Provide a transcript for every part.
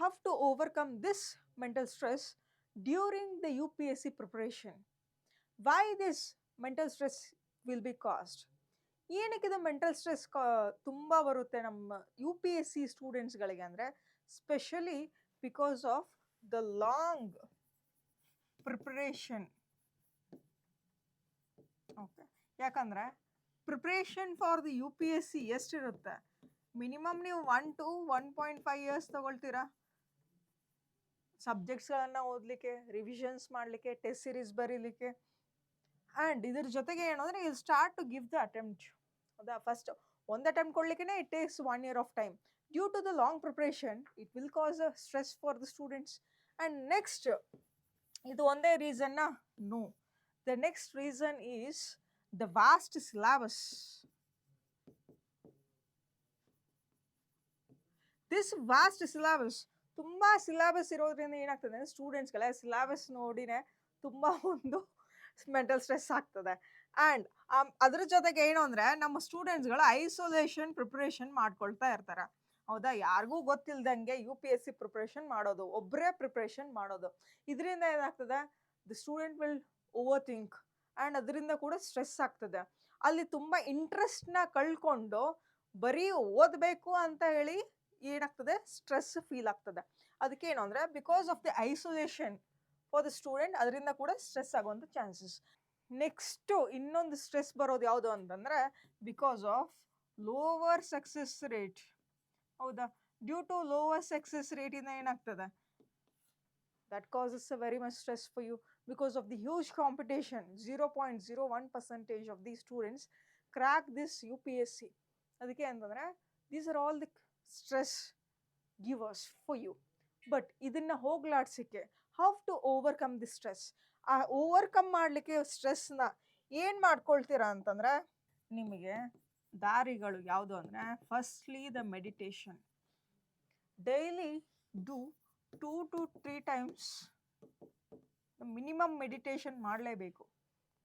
have to overcome this mental stress during the UPSC preparation. Why this mental stress will be caused? ಏನಕ್ಕೆ ಇದು mental stress ತುಂಬ ಬರುತ್ತೆ ನಮ್ಮ U P S C ಸ್ಟೂಡೆಂಟ್ಸ್ಗಳಿಗೆ ಅಂದರೆ specially because of the long preparation. Okay, ಯಾಕಂದರೆ preparation for the U P S C ಎಷ್ಟಿರುತ್ತೆ? Minimum ನೀವು 1 to 1.5 ಇಯರ್ಸ್ ತಗೊಳ್ತೀರಾ ಸಬ್ಜೆಕ್ಟ್ಸ್ಗಳನ್ನು ಓದಲಿಕ್ಕೆ, ರಿವಿಷನ್ಸ್ ಮಾಡಲಿಕ್ಕೆ, ಟೆಸ್ಟ್ ಸೀರೀಸ್ ಬರೀಲಿಕ್ಕೆ. ಆ್ಯಂಡ್ ಇದ್ರ ಜೊತೆಗೆ ಏನು ಅಂದರೆ you start to give the attempt. ಹೌದಾ? ಫಸ್ಟ್ ಒಂದು ಅಟೆಂಪ್ಟ್ ಕೊಡಲಿಕ್ಕೆ it takes 1 year of time. Due to the long preparation it will cause a stress for the students. And next, ಇದು ಒಂದೇ ರೀಸನ್ನ? No. The next reason is the vast syllabus. This vast syllabus, ತುಂಬ syllabus ಇರೋದ್ರಿಂದ ಏನಾಗ್ತದೆ ಅಂದರೆ ಸ್ಟೂಡೆಂಟ್ಸ್ಗೆಲ್ಲ syllabus ನೋಡಿನೇ ತುಂಬ ಒಂದು ಮೆಂಟಲ್ ಸ್ಟ್ರೆಸ್ ಆಗ್ತದೆ. ಆ್ಯಂಡ್ ಅದ್ರ ಜೊತೆಗೆ ಏನು ಅಂದರೆ ನಮ್ಮ ಸ್ಟೂಡೆಂಟ್ಸ್ಗಳು ಐಸೋಲೇಷನ್ ಪ್ರಿಪ್ರೇಷನ್ ಮಾಡ್ಕೊಳ್ತಾ ಇರ್ತಾರೆ. ಹೌದಾ? ಯಾರಿಗೂ ಗೊತ್ತಿಲ್ದಂಗೆ U P S C preparation ಮಾಡೋದು, ಒಬ್ಬರೇ ಪ್ರಿಪ್ರೇಷನ್ ಮಾಡೋದು. ಇದರಿಂದ ಏನಾಗ್ತದೆ? The student will overthink and ಅದರಿಂದ ಕೂಡ ಸ್ಟ್ರೆಸ್ ಆಗ್ತದೆ. ಅಲ್ಲಿ ತುಂಬ ಇಂಟ್ರೆಸ್ಟ್ನ ಕಳ್ಕೊಂಡು ಬರೀ ಓದಬೇಕು ಅಂತ ಹೇಳಿ ಏನಾಗ್ತದೆ? ಸ್ಟ್ರೆಸ್ ಫೀಲ್ ಆಗ್ತದೆ. ಅದಕ್ಕೆ ಏನು ಅಂದರೆ because of the isolation for the student, ಅದರಿಂದ ಕೂಡ ಸ್ಟ್ರೆಸ್ ಆಗುವಂಥ ಚಾನ್ಸಸ್. ನೆಕ್ಸ್ಟು ಇನ್ನೊಂದು ಸ್ಟ್ರೆಸ್ ಬರೋದು ಯಾವುದು ಅಂತಂದರೆ because of lower success rate. ಹೌದಾ? ಡ್ಯೂ ಟು ಲೋವರ್ ಸಕ್ಸಸ್ ರೇಟಿಂದ ಏನಾಗ್ತದೆ? That causes a very much stress for you because of the huge competition. 0.01% of the students crack this U P S C. ಅದಕ್ಕೆ ಅಂತಂದರೆ these are all the stress givers for you. But ಇದನ್ನು ಹೋಗ್ಲಾಡ್ಸೋಕ್ಕೆ how to overcome the stress? ಆ overcome ಮಾಡಲಿಕ್ಕೆ ಸ್ಟ್ರೆಸ್ನ ಏನು ಮಾಡ್ಕೊಳ್ತೀರಾ ಅಂತಂದರೆ ನಿಮಗೆ ದಾರಿಗಳು ಯಾವುದು ಅಂದರೆ firstly the meditation. Daily do 2 to 3 times minimum meditation ಮಾಡಲೇಬೇಕು.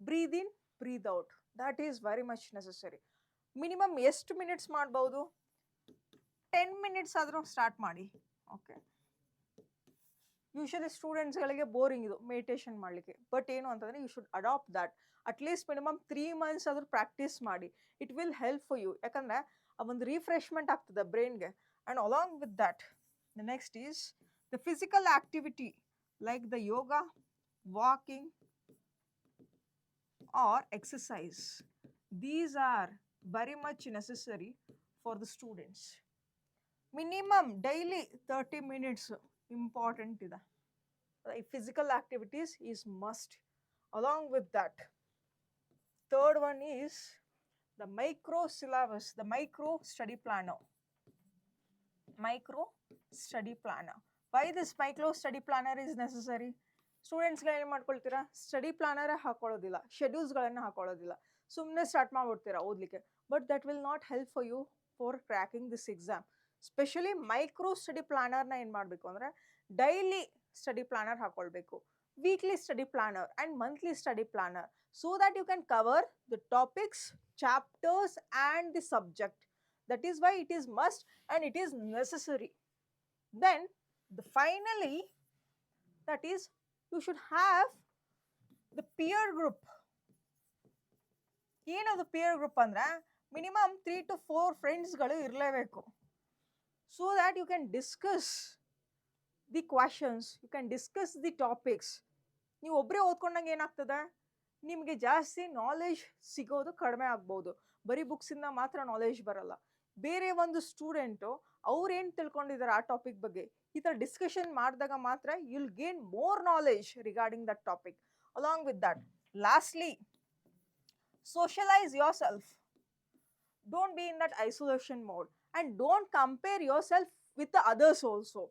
Breathe in, breathe out, that is very much necessary. Minimum ಎಷ್ಟು ಮಿನಿಟ್ಸ್ ಮಾಡ್ಬೋದು? 10 minutes ಆದರೂ ಸ್ಟಾರ್ಟ್ ಮಾಡಿ. ಓಕೆ, ಯೂಶಲಿ ಸ್ಟೂಡೆಂಟ್ಸ್ಗಳಿಗೆ ಬೋರಿಂಗ್ ಇದು ಮೆಡಿಟೇಷನ್ ಮಾಡಲಿಕ್ಕೆ. ಬಟ್ ಏನು ಅಂತಂದರೆ you should adapt that. At least minimum 3 months ಆದರೂ ಪ್ರಾಕ್ಟೀಸ್ ಮಾಡಿ. It will help for you. ಯಾಕಂದರೆ ಒಂದು ರಿಫ್ರೆಶ್ಮೆಂಟ್ ಆಗ್ತದೆ ಬ್ರೈನ್ಗೆ. And along with that the next is the physical activity like the yoga, walking or exercise. These are very much necessary for the students. Minimum daily 30 minutes important ಇದೆ. Physical activities is must. Along with that third one is the micro syllabus, the micro study planner. Micro study planner. Why this micro study planner is necessary? ಸ್ಟೂಡೆಂಟ್ಸ್ಗಳು ಏನು ಮಾಡ್ಕೊಳ್ತೀರಾ? Study ಪ್ಲಾನರೇ ಹಾಕೊಳ್ಳೋದಿಲ್ಲ, ಶೆಡ್ಯೂಲ್ಸ್ಗಳನ್ನು ಹಾಕೊಳ್ಳೋದಿಲ್ಲ, ಸುಮ್ಮನೆ start ಮಾಡ್ಬಿಡ್ತೀರಾ ಓದಲಿಕ್ಕೆ. But that will not help for you for cracking this exam. Specially micro study ಪ್ಲಾನರ್ನ ಏನು ಮಾಡಬೇಕು ಅಂದರೆ ಡೈಲಿ ಸ್ಟಡಿ ಪ್ಲಾನರ್ ಹಾಕೊಳ್ಬೇಕು, weekly study planner and monthly study planner, so that you can cover the topics, chapters and the subject. That is why it is must and it is necessary. Then finally, that is, you should have the peer group. ಏನದು peer group ಅಂದರೆ minimum 3 to 4 ಫ್ರೆಂಡ್ಸ್ಗಳು ಇರಲೇಬೇಕು. So that you can discuss the questions, you can discuss the topics. ನೀವು ಒಬ್ಬರೇ ಓದ್ಕೊಂಡಂಗೆ ಏನಾಗ್ತದೆ? ನಿಮಗೆ ಜಾಸ್ತಿ knowledge ಸಿಗೋದು ಕಡಿಮೆ ಆಗ್ಬೋದು. ಬರೀ ಬುಕ್ಸಿಂದ ಮಾತ್ರ ನಾಲೆಜ್ ಬರಲ್ಲ. ಬೇರೆ ಒಂದು ಸ್ಟೂಡೆಂಟು ಅವ್ರೇನು ತಿಳ್ಕೊಂಡಿದ್ದಾರೆ ಆ ಟಾಪಿಕ್ ಬಗ್ಗೆ ಈ ಥರ ಡಿಸ್ಕಷನ್ ಮಾಡಿದಾಗ ಮಾತ್ರ you will gain more knowledge regarding that topic. Along with that, lastly, socialize yourself. Don't be in that isolation mode and don't compare yourself with the others also.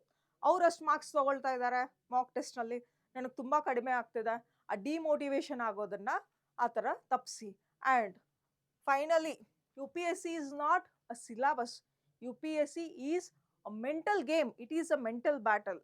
ಅವ್ರು ಅಷ್ಟು marks ತೊಗೊಳ್ತಾ ಇದ್ದಾರೆ Mach ಟೆಸ್ಟ್ನಲ್ಲಿ, ನನಗೆ ತುಂಬ ಕಡಿಮೆ ಆಗ್ತಿದೆ, ಆ ಡಿಮೋಟಿವೇಶನ್ ಆಗೋದನ್ನು ಆ ಥರ ತಪ್ಪಿಸಿ. And finally, U P S C is not a syllabus. UPSC is a mental game. It is a mental battle.